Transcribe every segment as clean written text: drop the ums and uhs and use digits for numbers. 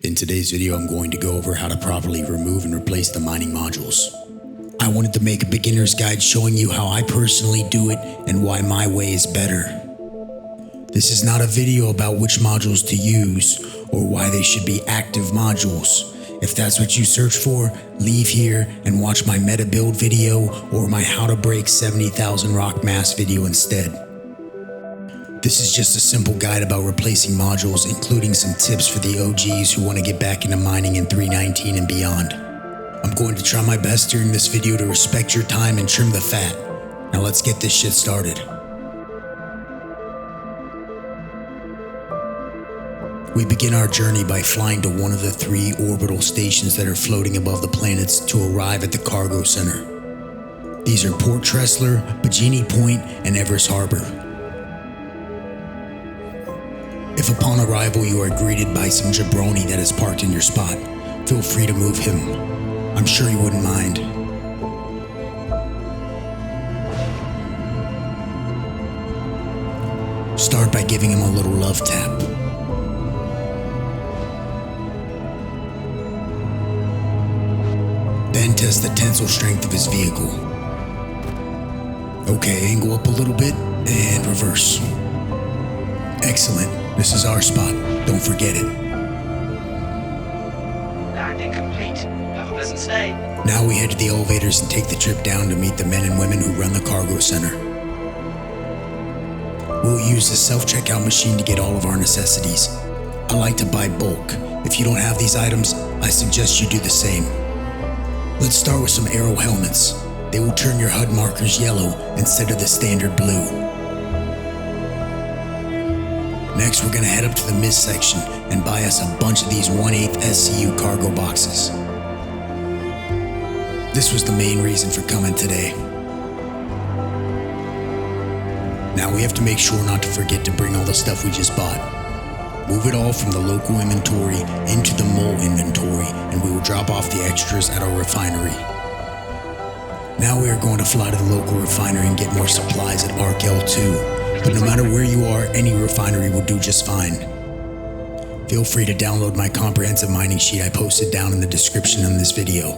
In today's video, I'm going to go over how to properly remove and replace the mining modules. I wanted to make a beginner's guide showing you how I personally do it and why my way is better. This is not a video about which modules to use or why they should be active modules. If that's what you search for, leave here and watch my meta build video or my how to break 70,000 rock mass video instead. This is just a simple guide about replacing modules, including some tips for the OGs who want to get back into mining in 3.19 and beyond. I'm going to try my best during this video to respect your time and trim the fat. Now let's get this shit started. We begin our journey by flying to one of the 3 orbital stations that are floating above the planets to arrive at the cargo center. These are Port Tressler, Bajini Point, and Everest Harbor. If upon arrival you are greeted by some jabroni that is parked in your spot, feel free to move him. I'm sure he wouldn't mind. Start by giving him a little love tap. Then test the tensile strength of his vehicle. Okay, angle up a little bit and reverse. Excellent. This is our spot. Don't forget it. Landing complete. Have a pleasant stay. Now we head to the elevators and take the trip down to meet the men and women who run the cargo center. We'll use the self-checkout machine to get all of our necessities. I like to buy bulk. If you don't have these items, I suggest you do the same. Let's start with some aero helmets. They will turn your HUD markers yellow instead of the standard blue. Next, we're gonna head up to the mist section and buy us a bunch of these 1/8 SCU cargo boxes. This was the main reason for coming today. Now we have to make sure not to forget to bring all the stuff we just bought. Move it all from the local inventory into the mole inventory, and we will drop off the extras at our refinery. Now we are going to fly to the local refinery and get more supplies at Arc L2. But no matter where you are, any refinery will do just fine. Feel free to download my comprehensive mining sheet I posted down in the description in this video.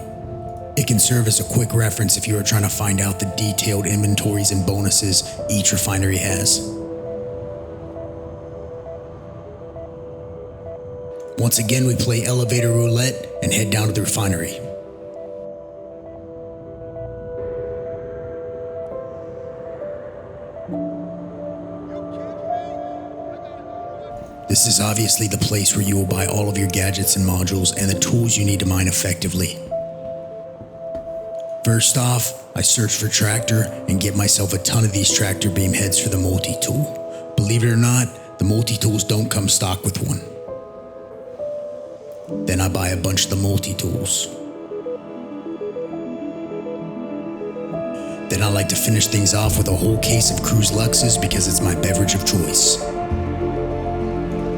It can serve as a quick reference if you are trying to find out the detailed inventories and bonuses each refinery has. Once again, we play elevator roulette and head down to the refinery. This is obviously the place where you will buy all of your gadgets and modules and the tools you need to mine effectively. First off, I search for tractor and get myself a ton of these tractor beam heads for the multi-tool. Believe it or not, the multi-tools don't come stock with one. Then I buy a bunch of the multi-tools. Then I like to finish things off with a whole case of Cruise Luxes because it's my beverage of choice.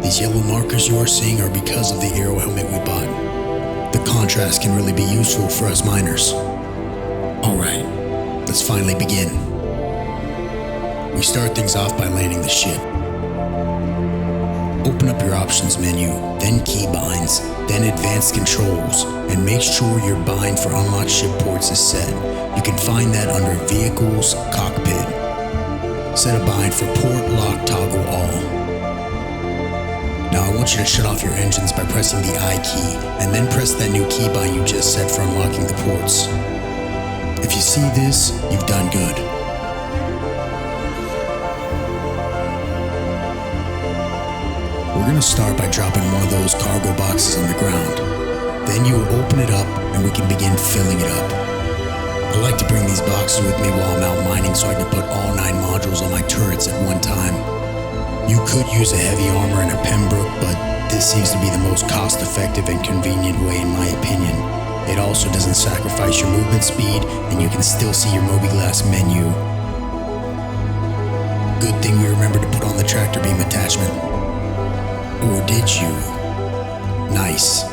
These yellow markers you are seeing are because of the aero helmet we bought. The contrast can really be useful for us miners. Alright, let's finally begin. We start things off by landing the ship. Open up your options menu, then keybinds, then advanced controls, and make sure your bind for unlocked ship ports is set. You can find that under Vehicles, Cockpit. Set a bind for Port Lock Toggle All. Now I want you to shut off your engines by pressing the I key, and then press that new keybind you just set for unlocking the ports. If you see this, you've done good. We're gonna start by dropping one of those cargo boxes on the ground. Then you will open it up and we can begin filling it up. I like to bring these boxes with me while I'm out mining so I can put all 9 modules on my turrets at one time. You could use a heavy armor and a Pembroke, but this seems to be the most cost-effective and convenient way in my opinion. It also doesn't sacrifice your movement speed, and you can still see your Mobi-Glass menu. Good thing we remembered to put on the tractor beam attachment. Or did you? Nice.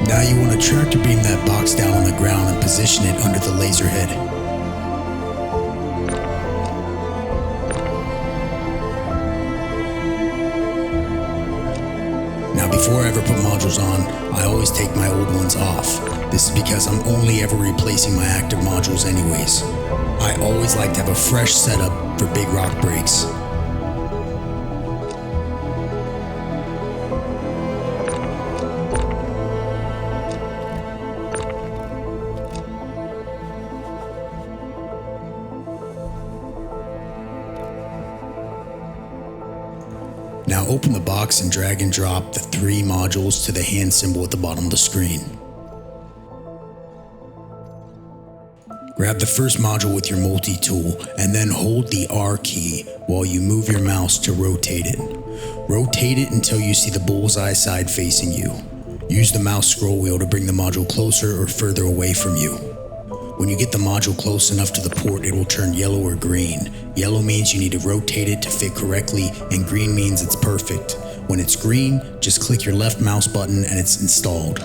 Now you want to tractor beam that box down on the ground and position it under the laser head. Now before I ever put modules on, I always take my old ones off. This is because I'm only ever replacing my active modules anyways. I always like to have a fresh setup for big rock breaks. Now open the box and drag and drop the 3 modules to the hand symbol at the bottom of the screen. Grab the first module with your multi-tool and then hold the R key while you move your mouse to rotate it. Rotate it until you see the bullseye side facing you. Use the mouse scroll wheel to bring the module closer or further away from you. When you get the module close enough to the port, it will turn yellow or green. Yellow means you need to rotate it to fit correctly, and green means it's perfect. When it's green, just click your left mouse button and it's installed.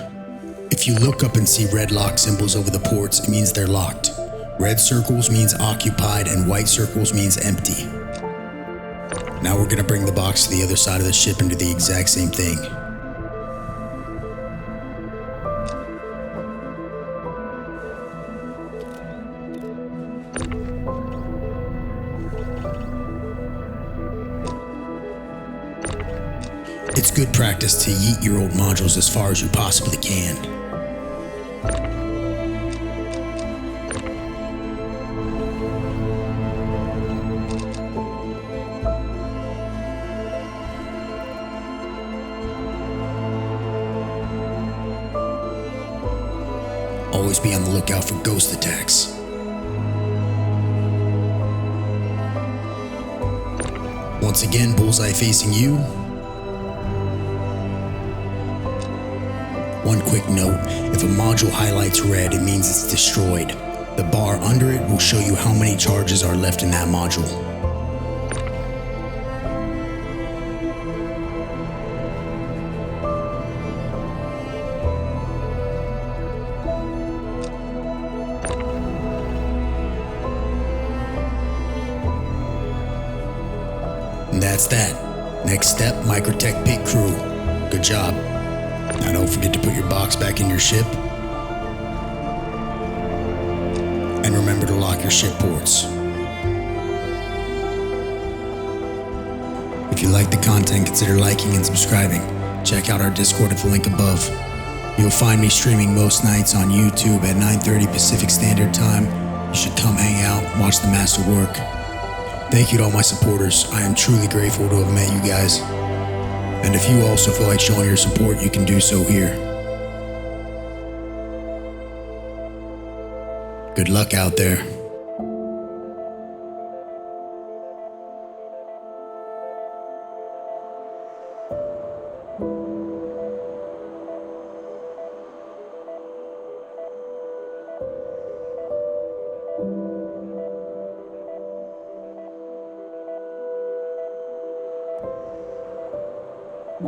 If you look up and see red lock symbols over the ports, it means they're locked. Red circles means occupied and white circles means empty. Now we're gonna bring the box to the other side of the ship and do the exact same thing. It's good practice to yeet your old modules as far as you possibly can. Always be on the lookout for ghost attacks. Once again, bullseye facing you. One quick note, if a module highlights red, it means it's destroyed. The bar under it will show you how many charges are left in that module. And that's that. Next step, Microtech Pit Crew. Good job. Now don't forget to put your box back in your ship. And remember to lock your ship ports. If you like the content, consider liking and subscribing. Check out our Discord at the link above. You'll find me streaming most nights on YouTube at 9:30 Pacific Standard Time. You should come hang out, watch the master work. Thank you to all my supporters. I am truly grateful to have met you guys. And if you also feel like showing your support, you can do so here. Good luck out there.